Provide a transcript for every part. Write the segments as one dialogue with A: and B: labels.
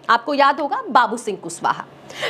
A: आपको याद होगा बाबू सिंह कुशवाहा,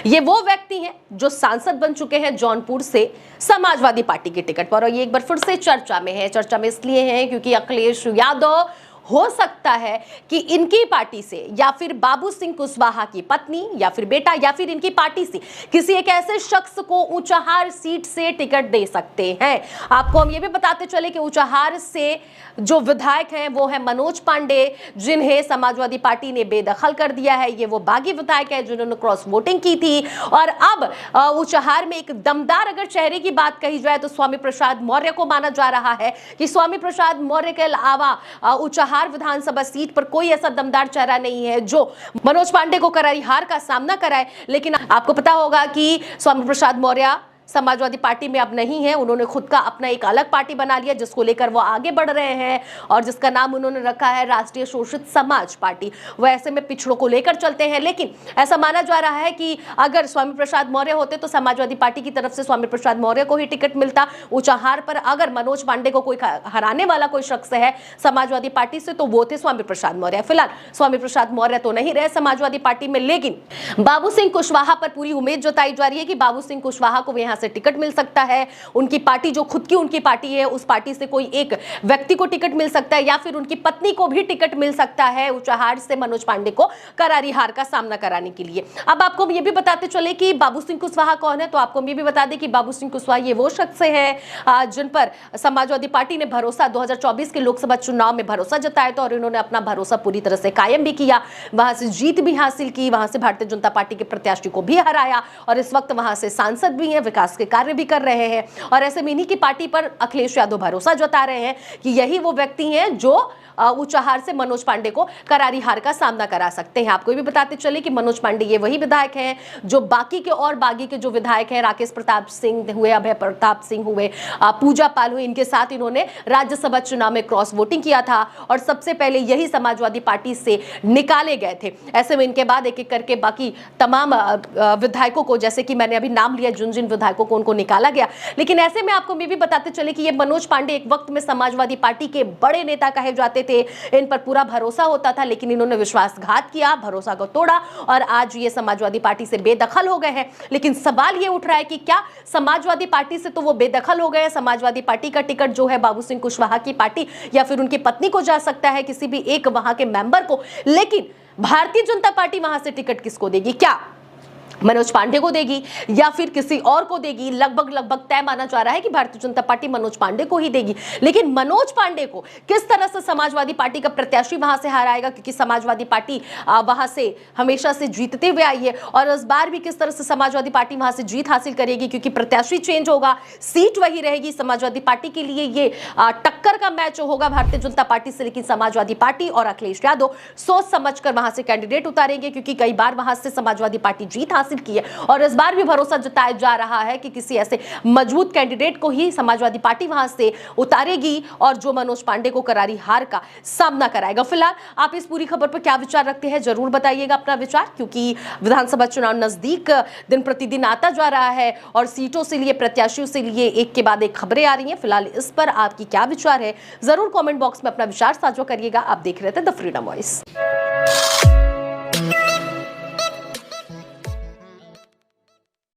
A: ये वो व्यक्ति हैं जो सांसद बन चुके हैं जौनपुर से समाजवादी पार्टी के टिकट पर, और ये एक बार फिर से चर्चा में है। चर्चा में इसलिए है क्योंकि अखिलेश यादव हो सकता है कि इनकी पार्टी से या फिर बाबू सिंह कुशवाहा की पत्नी या फिर बेटा या फिर इनकी पार्टी से किसी एक ऐसे शख्स को ऊंचाहार सीट से टिकट दे सकते हैं। आपको हम ये भी बताते चले कि ऊंचाहार से जो विधायक हैं वो है मनोज पांडे, जिन्हें समाजवादी पार्टी ने बेदखल कर दिया है। ये वो बागी विधायक है जिन्होंने क्रॉस वोटिंग की थी, और अब ऊंचाहार में एक दमदार अगर चेहरे की बात कही जाए तो स्वामी प्रसाद मौर्य को माना जा रहा है कि स्वामी प्रसाद मौर्य के अलावा ऊंचाहार विधानसभा सीट पर कोई ऐसा दमदार चेहरा नहीं है जो मनोज पांडे को करारी हार का सामना कराए। लेकिन आपको पता होगा कि स्वामी प्रसाद मौर्य समाजवादी पार्टी में अब नहीं है, उन्होंने खुद का अपना एक अलग पार्टी बना लिया जिसको लेकर वो आगे बढ़ रहे हैं और जिसका नाम उन्होंने रखा है राष्ट्रीय शोषित समाज पार्टी। वो ऐसे में पिछड़ों को लेकर चलते हैं, लेकिन ऐसा माना जा रहा है कि अगर स्वामी प्रसाद मौर्य होते तो समाजवादी पार्टी की तरफ से स्वामी प्रसाद मौर्य को ही टिकट मिलता। ऊंचाहार पर अगर मनोज पांडे को कोई हराने वाला कोई शख्स है समाजवादी पार्टी से तो वो थे स्वामी प्रसाद मौर्य। फिलहाल स्वामी प्रसाद मौर्य तो नहीं रहे समाजवादी पार्टी में, लेकिन बाबू सिंह कुशवाहा पर पूरी उम्मीद जताई जा रही है कि बाबू सिंह कुशवाहा को यहां से टिकट मिल सकता है। उनकी पार्टी जो खुद की उनकी पार्टी है उस पार्टी से कोई एक व्यक्ति को टिकट मिल सकता है या फिर उनकी पत्नी को भी टिकट मिल सकता है ऊंचाहार से मनोज पांडे को करारी हार का सामना कराने के लिए। अब आपको ये भी बताते चले कि बाबू सिंह कुशवाहा कौन है, तो आपको ये भी बता दें कि बाबू सिंह कुशवाहा ये वो शख्स है जिन पर समाजवादी पार्टी ने भरोसा 2024 के लोकसभा चुनाव में भरोसा जताया था और इन्होंने अपना भरोसा पूरी तरह से कायम भी किया। वहां से जीत भी हासिल की, वहां से भारतीय जनता पार्टी के प्रत्याशी को भी हराया और इस वक्त वहां से सांसद भी हैं, विकास के कार्य भी कर रहे हैं। और ऐसे में इन्हीं की पार्टी पर अखिलेश यादव भरोसा जता रहे हैं कि यही वो व्यक्ति हैं जो ऊंचाहार से मनोज पांडे को करारी हार का सामना करा सकते हैं। आपको ये भी बताते चले कि मनोज पांडे ये वही विधायक हैं जो बाकी के और बागी के जो विधायक हैं, राकेश प्रताप सिंह हुए, अभय प्रताप सिंह हुए, पूजा पाल हुए, इनके साथ इन्होंने राज्यसभा चुनाव में क्रॉस वोटिंग किया था और सबसे पहले यही समाजवादी पार्टी से निकाले गए थे। ऐसे में इनके बाद एक एक करके बाकी तमाम विधायकों को, जैसे कि मैंने अभी नाम लिया जिन जिन विधायकों को, उनको निकाला गया। लेकिन ऐसे में आपको ये भी बताते चले कि ये मनोज पांडे एक वक्त में समाजवादी पार्टी के बड़े नेता कहे जाते थे, इन पर पूरा भरोसा होता था, लेकिन इन्होंने विश्वासघात किया, भरोसा को तोड़ा और आज ये समाजवादी पार्टी से बेदखल हो गए हैं। लेकिन सवाल ये उठ रहा है कि क्या समाजवादी पार्टी से तो वो बेदखल हो गए, समाजवादी पार्टी का टिकट जो है बाबू सिंह कुशवाहा की पार्टी या फिर उनकी पत्नी को जा सकता है, किसी भी एक वहां के मेंबर को, लेकिन भारतीय जनता पार्टी वहां से टिकट किसको देगी? क्या मनोज पांडे को देगी या फिर किसी और को देगी? लगभग तय माना जा रहा है कि भारतीय जनता पार्टी मनोज पांडे को ही देगी। लेकिन मनोज पांडे को किस तरह से समाजवादी पार्टी का प्रत्याशी वहां से हराएगा, क्योंकि समाजवादी पार्टी वहां से हमेशा से जीतते हुए आई है और इस बार भी किस तरह से समाजवादी पार्टी वहां से जीत हासिल करेगी, क्योंकि प्रत्याशी चेंज होगा, सीट वही रहेगी। समाजवादी पार्टी के लिए ये टक्कर का मैच होगा भारतीय जनता पार्टी से, लेकिन समाजवादी पार्टी और अखिलेश यादव सोच समझकर वहां से कैंडिडेट उतारेंगे, क्योंकि कई बार वहां से समाजवादी पार्टी जीत हासिल की है और इस बार भी भरोसा जताया जा रहा है कि किसी ऐसे मजबूत कैंडिडेट को ही समाजवादी पार्टी वहां से उतारेगी और जो मनोज पांडे को करारी हार का सामना कराएगा। फिलहाल आप इस पूरी खबर पर क्या विचार रखते हैं, जरूर बताइएगा अपना विचार, क्योंकि विधानसभा चुनाव नजदीक दिन प्रतिदिन आता जा रहा है और सीटों से लिए, प्रत्याशियों से लिए एक के बाद एक खबरें आ रही हैं। फिलहाल इस पर आपकी क्या विचार है, जरूर कमेंट बॉक्स में अपना विचार साझा करिएगा। आप देख रहे थे द फ्रीडम वॉइस।